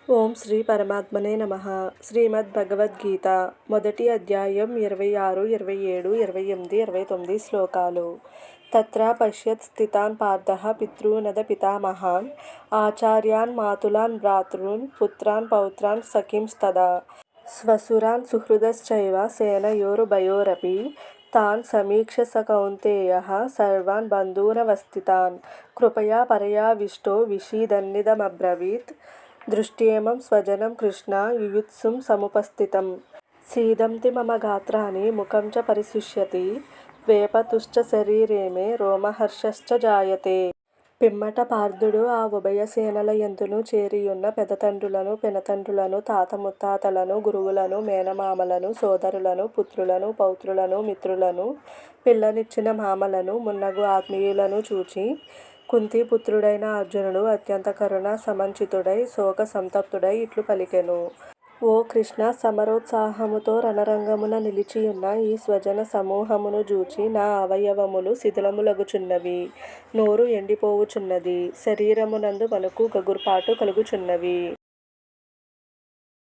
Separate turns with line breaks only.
ఓం శ్రీ పరమాత్మనే నమః. శ్రీమద్భగవద్గీత మొదటి అధ్యాయం 26, 27, 28, 29 శ్లోకాలు. తత్ర పశ్యత్ స్థితాన్ పార్థః పితॄనద పితామహాన్ ఆచార్యాన్ మాతులాన్ భ్రాతॄన్ పుత్రాన్ పౌత్రాన్ సఖీంస్తదా స్వసురాన్ సుహృదశ్చైవ సేనయోరుభయోరపి తాన్ సమీక్ష్య స కౌంతేయః సర్వాన్ బంధూనవస్థితాన్ కృపయా పరయావిష్టో విషీదన్నిదమబ్రవీత్ దృష్ట్యేమం స్వజనం కృష్ణ యుయుత్సుం సముపస్థితం సీదంతి మమ గాత్రాణి ముఖం చ పరిశుష్యతి వేపతుశ్చ శరీరే మే రోమహర్షశ్చ జాయతే. పిమ్మట పార్థుడు ఆ ఉభయ సేనల యందును చేరియున్న పెదతండ్రులను పినతండ్రులను తాత ముత్తాతలను గురువులను మేనమామలను సోదరులను పుత్రులను పౌత్రులను మిత్రులను పిల్లనిచ్చిన మామలను మున్నగు ఆత్మీయులను చూచి కుంతీపుత్రుడైన అర్జునుడు అత్యంత కరుణ సమంచితుడై శోక సంతప్తుడై ఇట్లు పలికెను. ఓ కృష్ణ, సమరోత్సాహముతో రణరంగమున నిలిచియున్న ఈ స్వజన సమూహమును జూచి నా అవయవములు శిథిలములగుచున్నవి, నోరు ఎండిపోవుచున్నది, శరీరమునందు వణుకు గగుర్పాటు కలుగుచున్నవి.